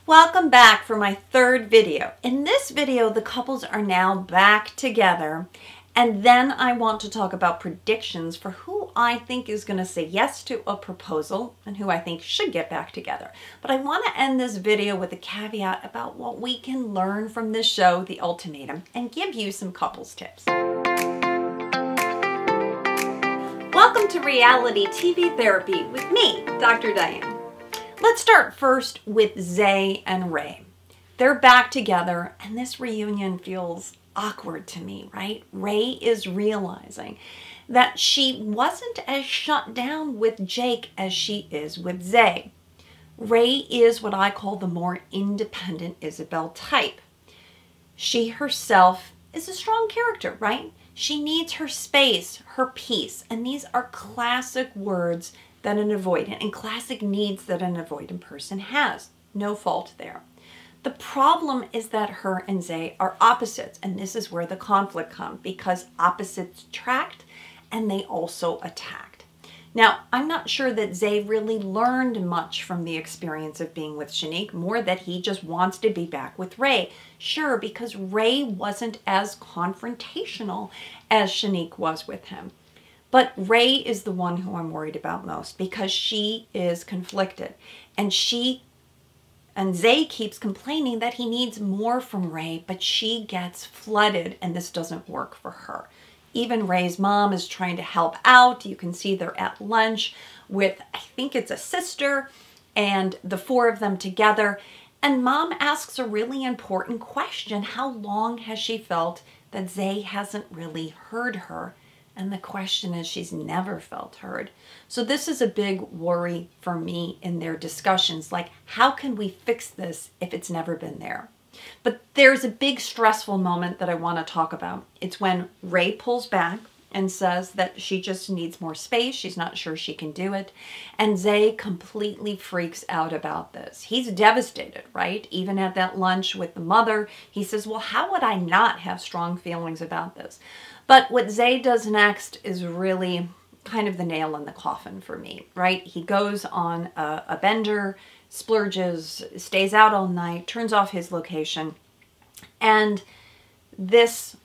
Welcome back for my third video. In this video, the couples are now back together, and then I want to talk about predictions for who I think is going to say yes to a proposal and who I think should get back together. But I want to end this video with a caveat about what we can learn from this show, The Ultimatum, and give you some couples tips. Welcome to Reality TV Therapy with me, Dr. Diane. Let's start first with Zayn and Ray. They're back together, and this reunion feels awkward to me, right? Ray is realizing that she wasn't as shut down with Jake as she is with Zayn. Ray is what I call the more independent Isabel type. She herself is a strong character, right? She needs her space, her peace, and these are classic words that an avoidant and classic needs that an avoidant person has. No fault there. The problem is that her and Zayn are opposites, and this is where the conflict comes because opposites attract and they also attacked. Now, I'm not sure that Zayn really learned much from the experience of being with Shanique, more that he just wants to be back with Ray. Sure, because Ray wasn't as confrontational as Shanique was with him. But Ray is the one who I'm worried about most because she is conflicted. And Zayn keeps complaining that he needs more from Ray, but she gets flooded and this doesn't work for her. Even Ray's mom is trying to help out. You can see they're at lunch with, I think it's a sister, and the four of them together. And mom asks a really important question. How long has she felt that Zayn hasn't really heard her? And the question is, she's never felt heard. So this is a big worry for me in their discussions. Like, how can we fix this if it's never been there? But there's a big stressful moment that I want to talk about. It's when Ray pulls back and says that she just needs more space. She's not sure she can do it. And Zayn completely freaks out about this. He's devastated, right? Even at that lunch with the mother, he says, well, how would I not have strong feelings about this? But what Zayn does next is really kind of the nail in the coffin for me, right? He goes on a bender, splurges, stays out all night, turns off his location. And this,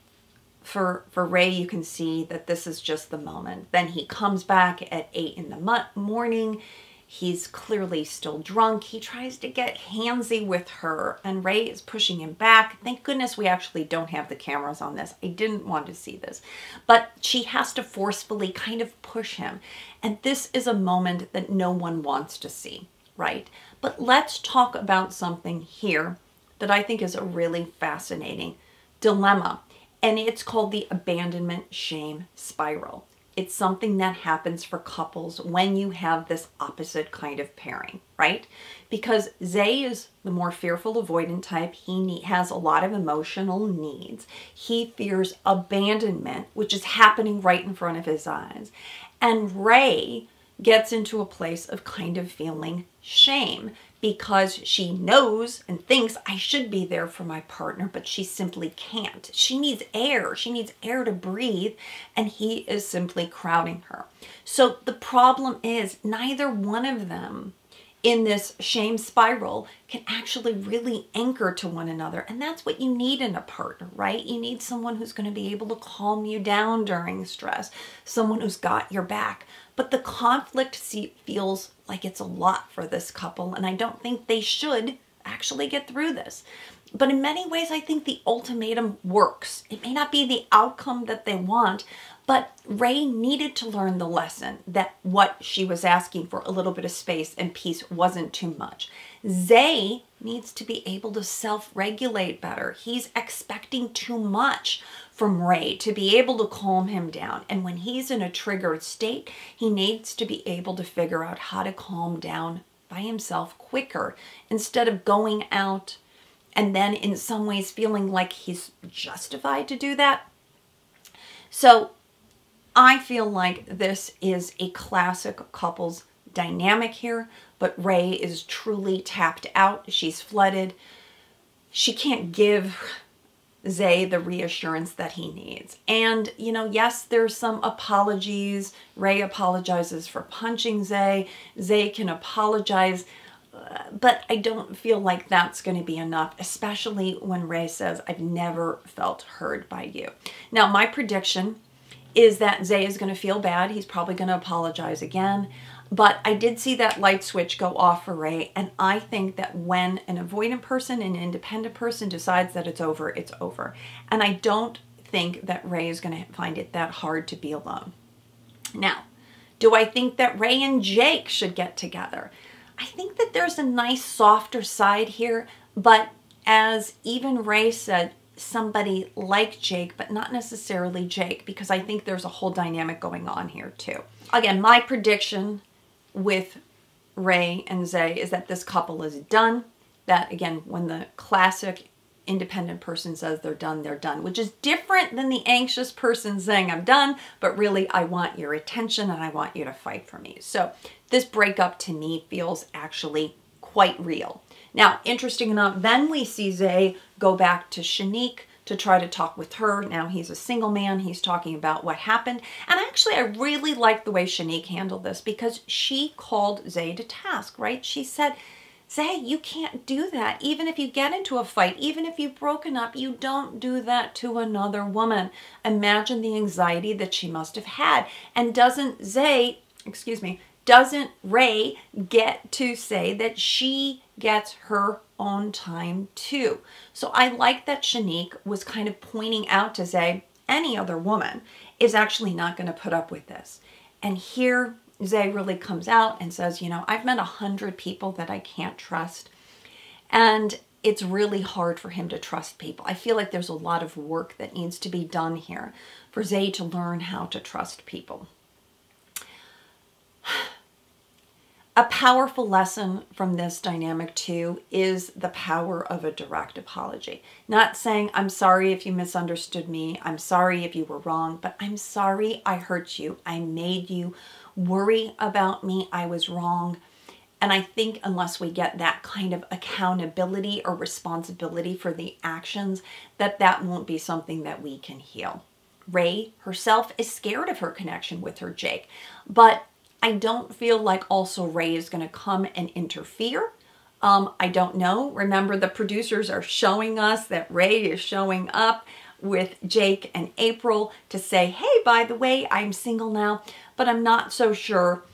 for Ray, you can see that this is just the moment. Then he comes back at 8 in the morning. He's clearly still drunk. He tries to get handsy with her, and Ray is pushing him back. Thank goodness we actually don't have the cameras on this. I didn't want to see this. But she has to forcefully kind of push him. And this is a moment that no one wants to see, right? But let's talk about something here that I think is a really fascinating dilemma. And it's called the abandonment shame spiral. It's something that happens for couples when you have this opposite kind of pairing, right? Because Zayn is the more fearful avoidant type. He has a lot of emotional needs. He fears abandonment, which is happening right in front of his eyes. And Ray gets into a place of kind of feeling shame because she knows and thinks I should be there for my partner, but she simply can't. She needs air. She needs air to breathe, and he is simply crowding her. So the problem is neither one of them in this shame spiral can actually really anchor to one another. And that's what you need in a partner, right? You need someone who's going to be able to calm you down during stress, someone who's got your back. But the conflict feels like it's a lot for this couple, and I don't think they should actually get through this. But in many ways, I think the ultimatum works. It may not be the outcome that they want, but Ray needed to learn the lesson that what she was asking for, a little bit of space and peace, wasn't too much. Zayn needs to be able to self-regulate better. He's expecting too much from Ray to be able to calm him down. And when he's in a triggered state, he needs to be able to figure out how to calm down by himself quicker instead of going out and then in some ways feeling like he's justified to do that. So I feel like this is a classic couples dynamic here, but Ray is truly tapped out. She's flooded. She can't give Zayn the reassurance that he needs. And, you know, yes, there's some apologies. Ray apologizes for punching Zayn. Zayn can apologize but I don't feel like that's going to be enough, especially when Ray says, I've never felt heard by you. Now, my prediction is that Zay is going to feel bad. He's probably going to apologize again. But I did see that light switch go off for Ray. And I think that when an avoidant person, an independent person decides that it's over, it's over. And I don't think that Ray is going to find it that hard to be alone. Now, do I think that Ray and Jake should get together? I think that there's a nice softer side here, but as even Ray said, somebody like Jake, but not necessarily Jake, because I think there's a whole dynamic going on here too. Again, my prediction with Ray and Zay is that this couple is done. That again, when the classic independent person says they're done, which is different than the anxious person saying I'm done, but really I want your attention and I want you to fight for me. So this breakup to me feels actually quite real. Now, interesting enough, then we see Zay go back to Shanique to try to talk with her. Now he's a single man. He's talking about what happened. And actually, I really like the way Shanique handled this because she called Zay to task, right? She said, Zay, you can't do that. Even if you get into a fight, even if you've broken up, you don't do that to another woman. Imagine the anxiety that she must have had. And doesn't Ray get to say that she gets her own time too? So I like that Shanique was kind of pointing out to Zay, any other woman is actually not going to put up with this. And here Zay really comes out and says, you know, I've met 100 people that I can't trust. And it's really hard for him to trust people. I feel like there's a lot of work that needs to be done here for Zay to learn how to trust people. A powerful lesson from this dynamic too is the power of a direct apology. Not saying, I'm sorry if you misunderstood me. I'm sorry if you were wrong, but I'm sorry I hurt you. I made you worry about me. I was wrong. And I think unless we get that kind of accountability or responsibility for the actions, that won't be something that we can heal. Ray herself is scared of her connection with her Jake, but I don't feel like also Ray is going to come and interfere. I don't know. Remember, the producers are showing us that Ray is showing up with Jake and April to say, hey, by the way, I'm single now, but I'm not so sure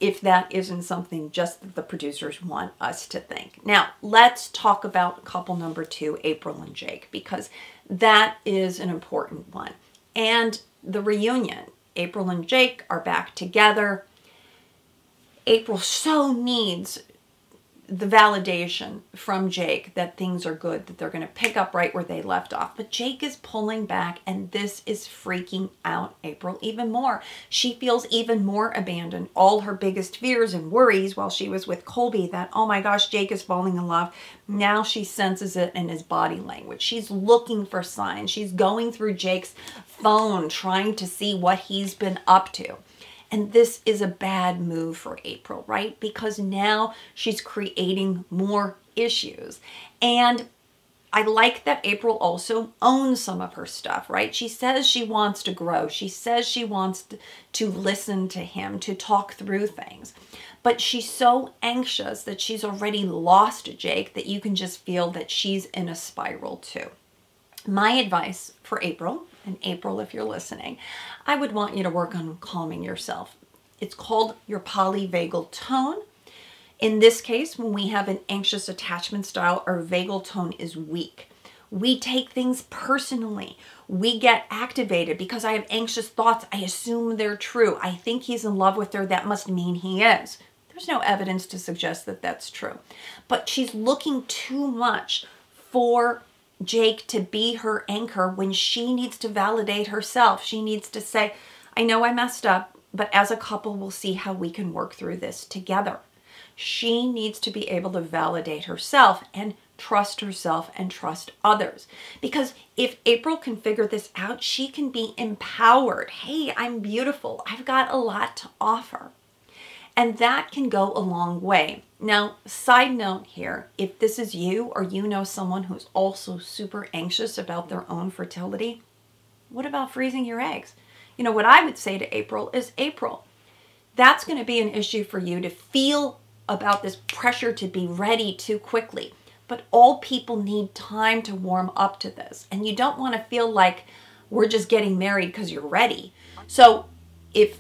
if that isn't something just that the producers want us to think. Now, let's talk about couple number 2, April and Jake, because that is an important one. And the reunion. April and Jake are back together. April so needs the validation from Jake that things are good, that they're going to pick up right where they left off. But Jake is pulling back, and this is freaking out April even more. She feels even more abandoned. All her biggest fears and worries while she was with Colby that, oh my gosh, Jake is falling in love. Now she senses it in his body language. She's looking for signs. She's going through Jake's phone, trying to see what he's been up to. And this is a bad move for April, right? Because now she's creating more issues. And I like that April also owns some of her stuff, right? She says she wants to grow. She says she wants to listen to him, to talk through things. But she's so anxious that she's already lost Jake that you can just feel that she's in a spiral too. My advice for April, and April, if you're listening, I would want you to work on calming yourself. It's called your polyvagal tone. In this case, when we have an anxious attachment style, our vagal tone is weak. We take things personally. We get activated because I have anxious thoughts. I assume they're true. I think he's in love with her. That must mean he is. There's no evidence to suggest that that's true. But she's looking too much for Jake to be her anchor when she needs to validate herself. She needs to say, I know I messed up, but as a couple, we'll see how we can work through this together. She needs to be able to validate herself and trust others. Because if April can figure this out, she can be empowered. Hey, I'm beautiful. I've got a lot to offer. And that can go a long way. Now, side note here, if this is you or you know someone who's also super anxious about their own fertility, what about freezing your eggs? You know, what I would say to April is, April, that's going to be an issue for you to feel about this pressure to be ready too quickly. But all people need time to warm up to this. And you don't want to feel like we're just getting married because you're ready. So if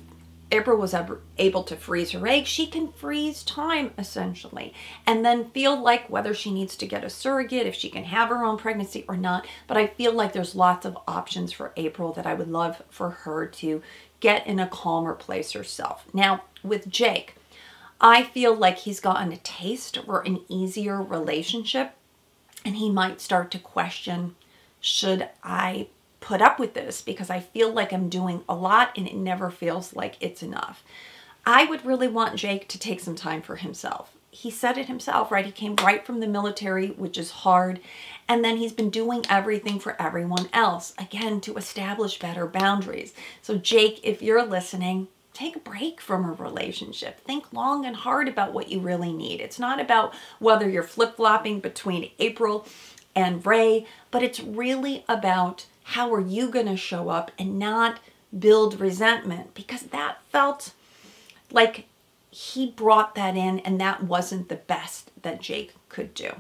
April was ever able to freeze her egg, she can freeze time essentially, and then feel like whether she needs to get a surrogate, if she can have her own pregnancy or not. But I feel like there's lots of options for April that I would love for her to get in a calmer place herself. Now with Jake, I feel like he's gotten a taste for an easier relationship, and he might start to question, should I put up with this? Because I feel like I'm doing a lot and it never feels like it's enough. I would really want Jake to take some time for himself. He said it himself, right? He came right from the military, which is hard. And then he's been doing everything for everyone else, again, to establish better boundaries. So Jake, if you're listening, take a break from a relationship. Think long and hard about what you really need. It's not about whether you're flip-flopping between April and Ray, but it's really about how are you going to show up and not build resentment, because that felt like he brought that in and that wasn't the best that Jake could do.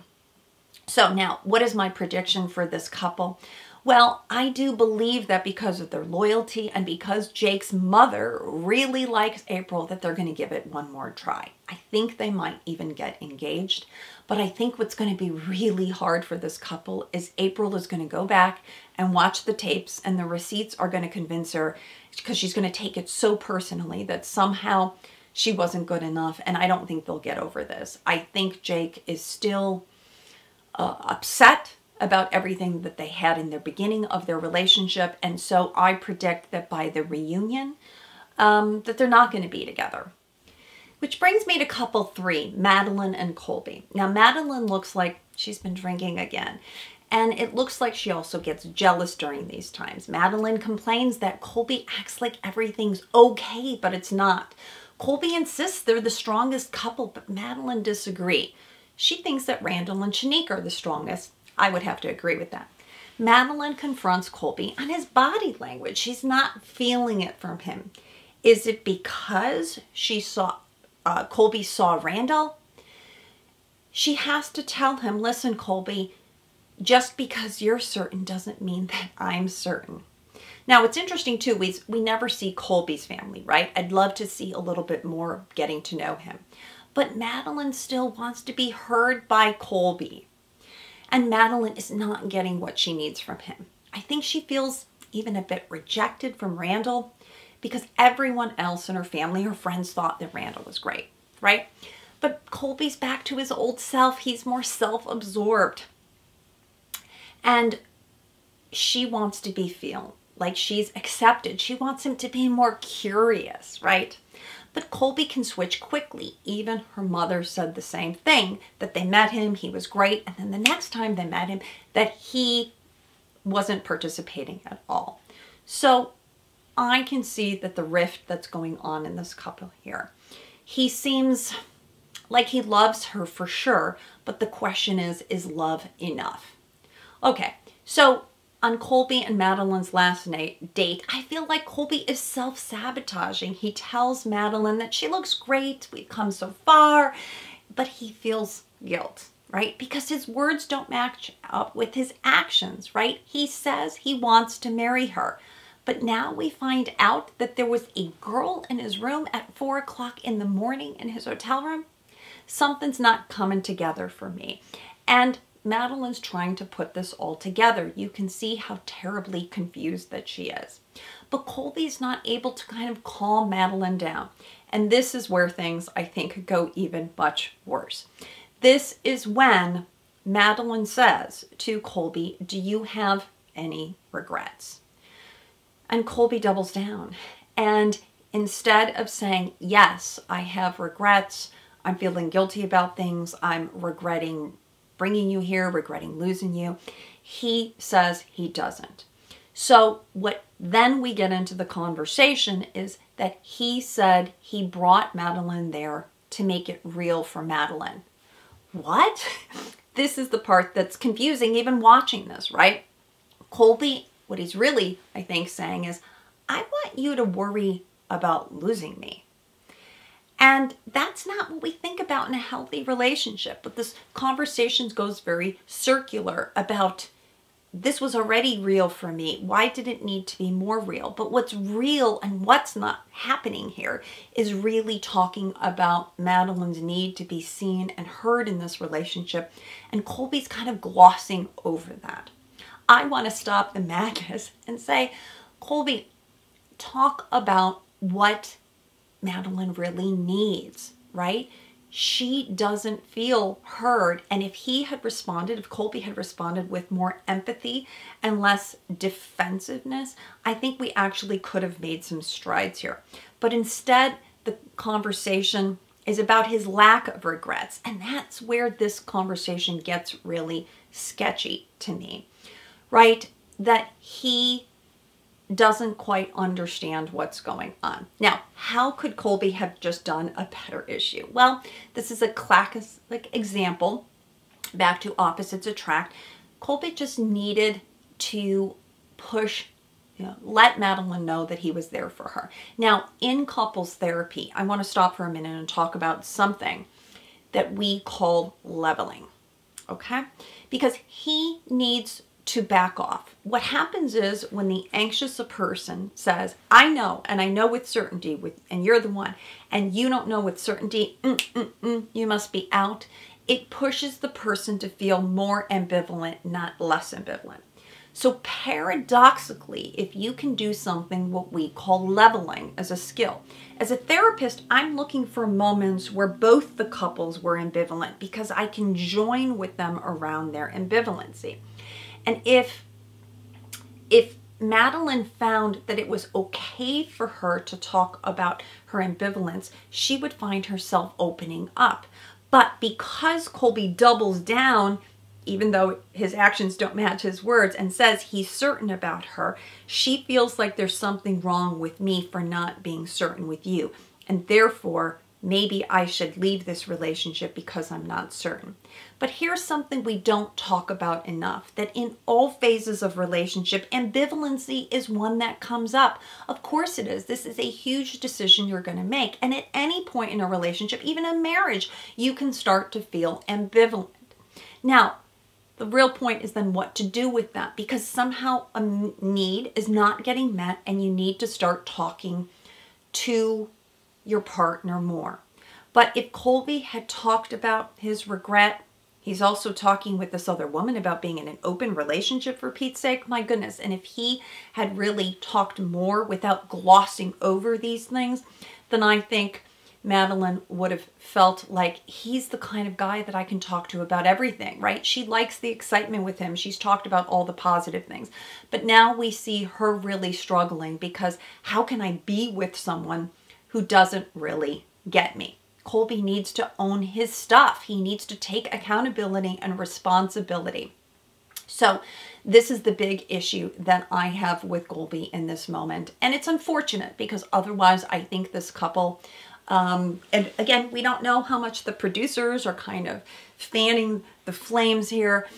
So now, what is my prediction for this couple? Well, I do believe that because of their loyalty and because Jake's mother really likes April, that they're going to give it one more try. I think they might even get engaged. But I think what's going to be really hard for this couple is April is going to go back and watch the tapes, and the receipts are going to convince her, because she's going to take it so personally, that somehow she wasn't good enough. And I don't think they'll get over this. I think Jake is still upset about everything that they had in the beginning of their relationship. And so I predict that by the reunion, that they're not going to be together. Which brings me to couple 3, Madeline and Colby. Now, Madeline looks like she's been drinking again. And it looks like she also gets jealous during these times. Madeline complains that Colby acts like everything's okay, but it's not. Colby insists they're the strongest couple, but Madeline disagrees. She thinks that Randall and Shanique are the strongest. I would have to agree with that. Madeline confronts Colby on his body language. She's not feeling it from him. Is it because she saw Colby saw Randall? She has to tell him, listen, Colby, just because you're certain doesn't mean that I'm certain. Now, it's interesting, too, we never see Colby's family, right? I'd love to see a little bit more getting to know him. But Madeline still wants to be heard by Colby. And Madeline is not getting what she needs from him. I think she feels even a bit rejected from Randall because everyone else in her family, her friends, thought that Randall was great, right? But Colby's back to his old self. He's more self-absorbed. And she wants to be feel like she's accepted. She wants him to be more curious, right? But Colby can switch quickly. Even her mother said the same thing, that they met him, he was great, and then the next time they met him, that he wasn't participating at all. So I can see that the rift that's going on in this couple here. He seems like he loves her for sure, but the question is love enough? Okay, so on Colby and Madeline's last date, I feel like Colby is self-sabotaging. He tells Madeline that she looks great, we've come so far, but he feels guilt, right? Because his words don't match up with his actions, right? He says he wants to marry her, but now we find out that there was a girl in his room at 4 o'clock in the morning in his hotel room. Something's not coming together for me. And Madeline's trying to put this all together. You can see how terribly confused that she is. But Colby's not able to kind of calm Madeline down. And this is where things, I think, go even much worse. This is when Madeline says to Colby, do you have any regrets? And Colby doubles down. And instead of saying, yes, I have regrets, I'm feeling guilty about things, I'm regretting bringing you here, regretting losing you, he says he doesn't. So what then we get into the conversation is that he said he brought Madeline there to make it real for Madeline. What? This is the part that's confusing even watching this, right? Colby, what he's really, I think, saying is, I want you to worry about losing me. And that's not what we think about in a healthy relationship. But this conversation goes very circular about, this was already real for me. Why did it need to be more real? But what's real and what's not happening here is really talking about Madeline's need to be seen and heard in this relationship. And Colby's kind of glossing over that. I want to stop the madness and say, Colby, talk about what Madeline really needs, right? She doesn't feel heard. And if he had responded, if Colby had responded with more empathy and less defensiveness, I think we actually could have made some strides here. But instead, the conversation is about his lack of regrets. And that's where this conversation gets really sketchy to me, right? That he doesn't quite understand what's going on. Now, how could Colby have just done a better issue? Well, this is a classic example. Back to opposites attract. Colby just needed to push, let Madeline know that he was there for her. Now, in couples therapy, I want to stop for a minute and talk about something that we call leveling, okay? Because he needs to back off. What happens is when the anxious person says, I know, and I know with certainty, and you're the one, and you don't know with certainty, you must be out, it pushes the person to feel more ambivalent, not less ambivalent. So paradoxically, if you can do something what we call leveling as a skill, as a therapist, I'm looking for moments where both the couples were ambivalent because I can join with them around their ambivalency. And if Madeline found that it was okay for her to talk about her ambivalence, she would find herself opening up. But because Colby doubles down, even though his actions don't match his words, and says he's certain about her, she feels like there's something wrong with me for not being certain with you. And therefore, maybe I should leave this relationship because I'm not certain. But here's something we don't talk about enough, that in all phases of relationship, ambivalency is one that comes up. Of course it is. This is a huge decision you're going to make. And at any point in a relationship, even a marriage, you can start to feel ambivalent. Now, the real point is then what to do with that, because somehow a need is not getting met and you need to start talking to your partner more. But if Colby had talked about his regret, he's also talking with this other woman about being in an open relationship, for Pete's sake, my goodness. And if he had really talked more without glossing over these things, then I think Madeline would have felt like he's the kind of guy that I can talk to about everything, right? She likes the excitement with him. She's talked about all the positive things. But now we see her really struggling because how can I be with someone who doesn't really get me? Colby needs to own his stuff. He needs to take accountability and responsibility. So this is the big issue that I have with Colby in this moment. And it's unfortunate because otherwise I think this couple, and again, we don't know how much the producers are kind of fanning the flames here.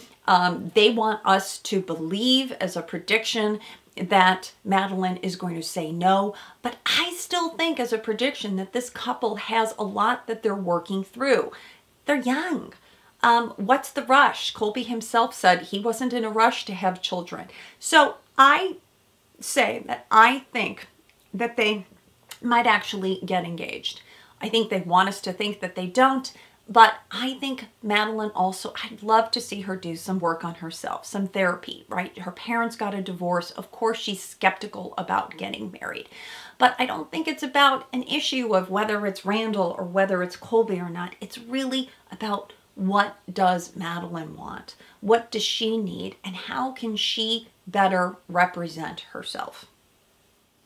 They want us to believe as a prediction that Madeline is going to say no, but I still think as a prediction that this couple has a lot that they're working through. They're young. What's the rush? Colby himself said he wasn't in a rush to have children. So I say that I think that they might actually get engaged. I think they want us to think that they don't, but I think Madeline also, I'd love to see her do some work on herself, some therapy, right? Her parents got a divorce. Of course, she's skeptical about getting married. But I don't think it's about an issue of whether it's Randall or whether it's Colby or not. It's really about what does Madeline want? What does she need? And how can she better represent herself?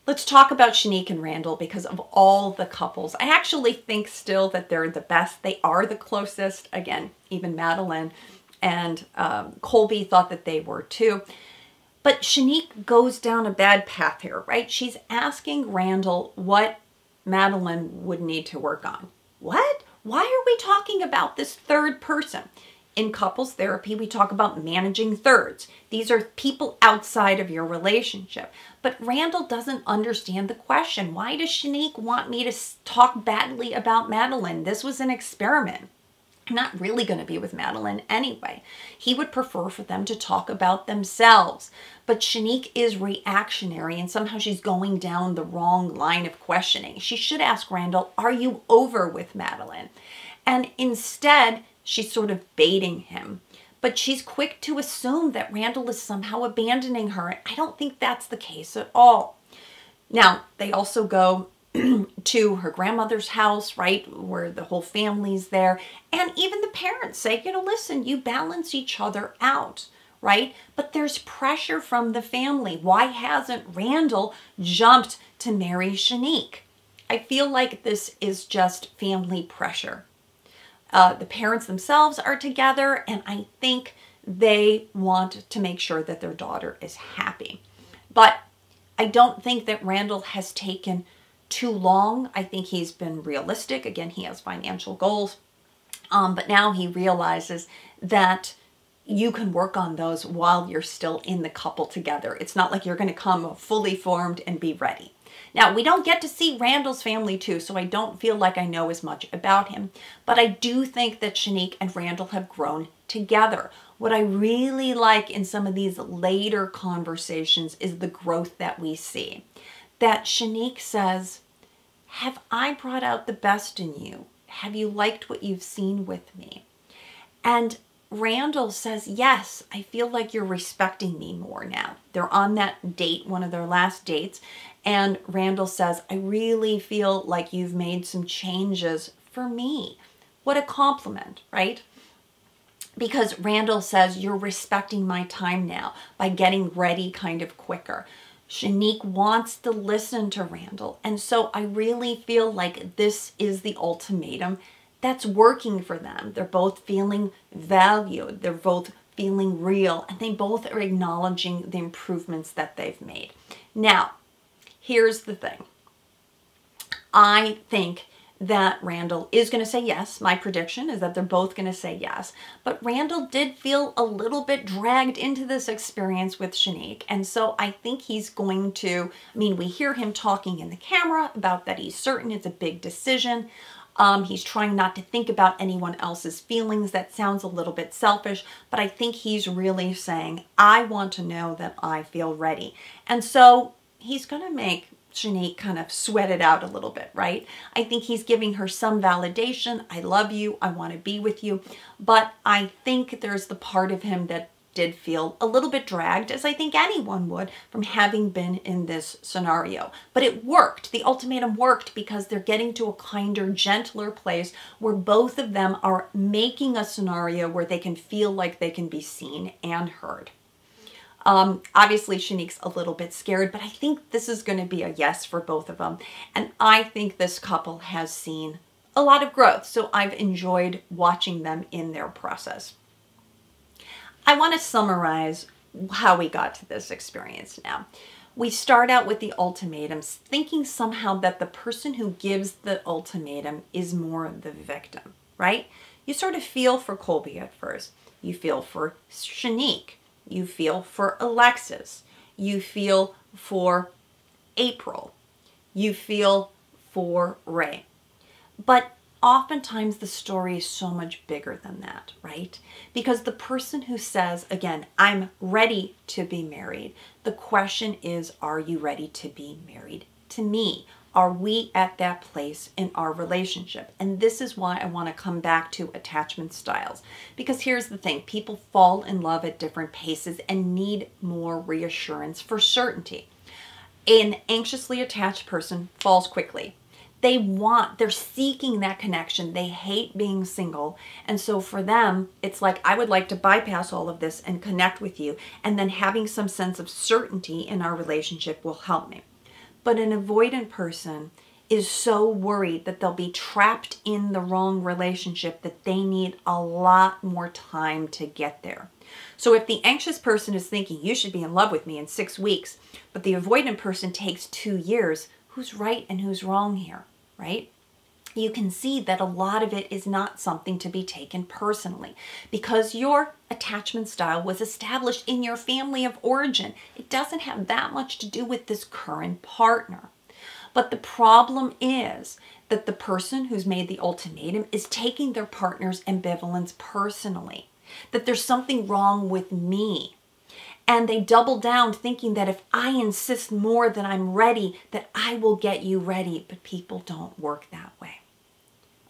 Let's talk about Shanique and Randall because of all the couples. I actually think still that they're the best. They are the closest. Again, even Madeline and Colby thought that they were too. But Shanique goes down a bad path here, right? She's asking Randall what Madeline would need to work on. What? Why are we talking about this third person? in couples therapy, we talk about managing thirds. These are people outside of your relationship. But Randall doesn't understand the question. Why does Shanique want me to talk badly about Madeline? This was an experiment. I'm not really going to be with Madeline anyway. He would prefer for them to talk about themselves. But Shanique is reactionary, and somehow she's going down the wrong line of questioning. She should ask Randall, are you over with Madeline? And instead, she's sort of baiting him. But she's quick to assume that Randall is somehow abandoning her. I don't think that's the case at all. Now, they also go to her grandmother's house, right, where the whole family's there. And even the parents say, you know, listen, you balance each other out, right? But there's pressure from the family. Why hasn't Randall jumped to marry Shanique? I feel like this is just family pressure. The parents themselves are together, and I think they want to make sure that their daughter is happy. But I don't think that Randall has taken too long. I think he's been realistic. Again, he has financial goals. But now he realizes that you can work on those while you're still in the couple together. It's not like you're going to come fully formed and be ready. Now, we don't get to see Randall's family too, so I don't feel like I know as much about him. But I do think that Shanique and Randall have grown together. What I really like in some of these later conversations is the growth that we see. That Shanique says, have I brought out the best in you? Have you liked what you've seen with me? And Randall says, yes, I feel like you're respecting me more now. They're on that date, one of their last dates. And Randall says, I really feel like you've made some changes for me. What a compliment, right? Because Randall says, you're respecting my time now by getting ready kind of quicker. Shanique wants to listen to Randall. And so I really feel like this is the ultimatum that's working for them. They're both feeling valued. They're both feeling real. And they both are acknowledging the improvements that they've made. Now, here's the thing. I think that Randall is going to say yes. My prediction is that they're both going to say yes. But Randall did feel a little bit dragged into this experience with Shanique. And so I think he's going to, we hear him talking in the camera about that he's certain it's a big decision. He's trying not to think about anyone else's feelings. That sounds a little bit selfish, but I think he's really saying, I want to know that I feel ready. And so he's going to make Shanique kind of sweat it out a little bit, right? I think he's giving her some validation. I love you. I want to be with you. But I think there's the part of him that did feel a little bit dragged, as I think anyone would, from having been in this scenario. But it worked. The ultimatum worked because they're getting to a kinder, gentler place where both of them are making a scenario where they can feel like they can be seen and heard. Obviously, Shanique's a little bit scared, but I think this is going to be a yes for both of them. And I think this couple has seen a lot of growth, so I've enjoyed watching them in their process. I want to summarize how we got to this experience now. We start out with the ultimatums, thinking somehow that the person who gives the ultimatum is more the victim, right? You sort of feel for Colby at first. You feel for Shanique. You feel for Alexis. You feel for April. You feel for Ray. But oftentimes the story is so much bigger than that, right? Because the person who says, again, I'm ready to be married, the question is, are you ready to be married to me? Are we at that place in our relationship? And this is why I want to come back to attachment styles. Because here's the thing, people fall in love at different paces and need more reassurance for certainty. An anxiously attached person falls quickly. They're seeking that connection. They hate being single. And so for them, it's like, I would like to bypass all of this and connect with you. And then having some sense of certainty in our relationship will help me. But an avoidant person is so worried that they'll be trapped in the wrong relationship that they need a lot more time to get there. So if the anxious person is thinking, you should be in love with me in 6 weeks, but the avoidant person takes 2 years, who's right and who's wrong here, right? you can see that a lot of it is not something to be taken personally because your attachment style was established in your family of origin. It doesn't have that much to do with this current partner. But the problem is that the person who's made the ultimatum is taking their partner's ambivalence personally, that there's something wrong with me. And they double down thinking that if I insist more than I'm ready, that I will get you ready. But people don't work that way.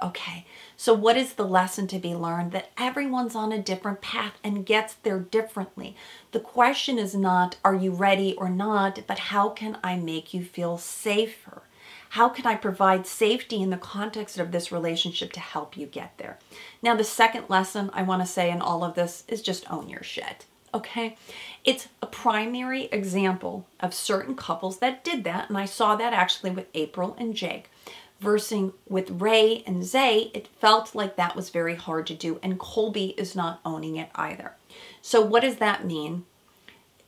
Okay, so what is the lesson to be learned? That everyone's on a different path and gets there differently. The question is not, are you ready or not, but how can I make you feel safer? How can I provide safety in the context of this relationship to help you get there? Now, the second lesson I want to say in all of this is just own your shit. Okay, it's a primary example of certain couples that did that, and I saw that actually with April and Jake. Versus with Ray and Zay, it felt like that was very hard to do, and Colby is not owning it either. So what does that mean?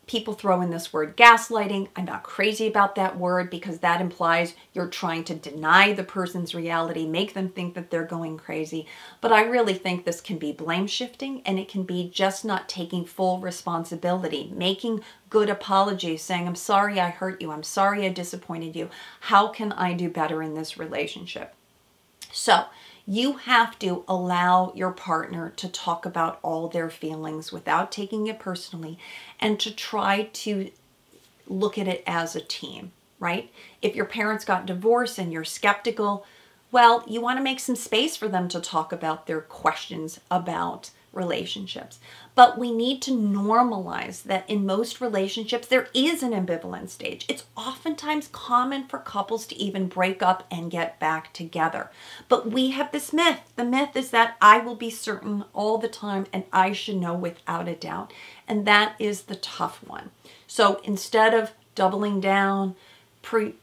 People throw in this word gaslighting. I'm not crazy about that word because that implies you're trying to deny the person's reality, make them think that they're going crazy. But I really think this can be blame shifting, and it can be just not taking full responsibility, making good apologies, saying, I'm sorry I hurt you. I'm sorry I disappointed you. How can I do better in this relationship? So you have to allow your partner to talk about all their feelings without taking it personally and to try to look at it as a team, right? If your parents got divorced and you're skeptical, well, you want to make some space for them to talk about their questions about relationships. But we need to normalize that in most relationships, there is an ambivalent stage. It's oftentimes common for couples to even break up and get back together. But we have this myth. The myth is that I will be certain all the time and I should know without a doubt. And that is the tough one. So instead of doubling down, create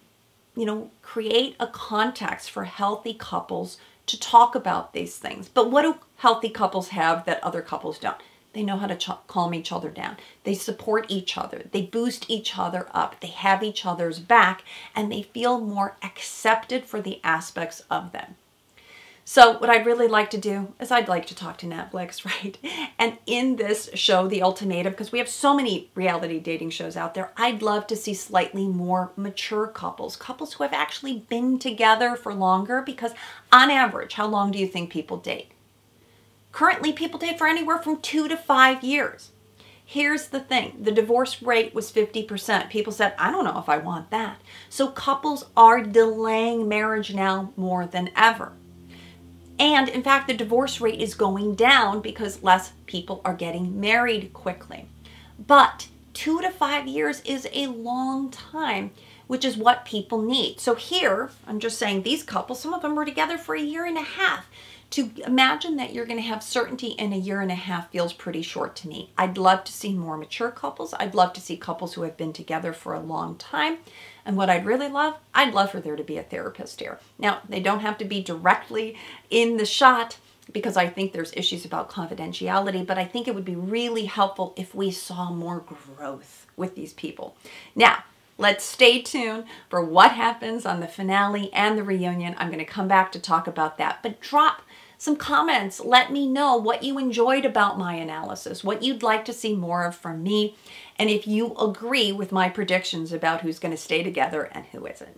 a context for healthy couples to talk about these things. But what do healthy couples have that other couples don't? They know how to calm each other down. They support each other. They boost each other up. They have each other's back, and they feel more accepted for the aspects of them. So what I'd really like to do is I'd like to talk to Netflix, right? And in this show, The Ultimatum, because we have so many reality dating shows out there, I'd love to see slightly more mature couples, couples who have actually been together for longer, because on average, how long do you think people date? Currently, people date for anywhere from 2 to 5 years. Here's the thing. The divorce rate was 50%. People said, I don't know if I want that. So couples are delaying marriage now more than ever. And in fact, the divorce rate is going down because less people are getting married quickly. But 2 to 5 years is a long time, which is what people need. So here, I'm just saying these couples, some of them were together for 1.5 years. To imagine that you're going to have certainty in 1.5 years feels pretty short to me. I'd love to see more mature couples. I'd love to see couples who have been together for a long time. And what I'd really love, I'd love for there to be a therapist here. Now, they don't have to be directly in the shot because I think there's issues about confidentiality, but I think it would be really helpful if we saw more growth with these people. Now, let's stay tuned for what happens on the finale and the reunion. I'm going to come back to talk about that, but drop some comments. Let me know what you enjoyed about my analysis, what you'd like to see more of from me, and if you agree with my predictions about who's going to stay together and who isn't.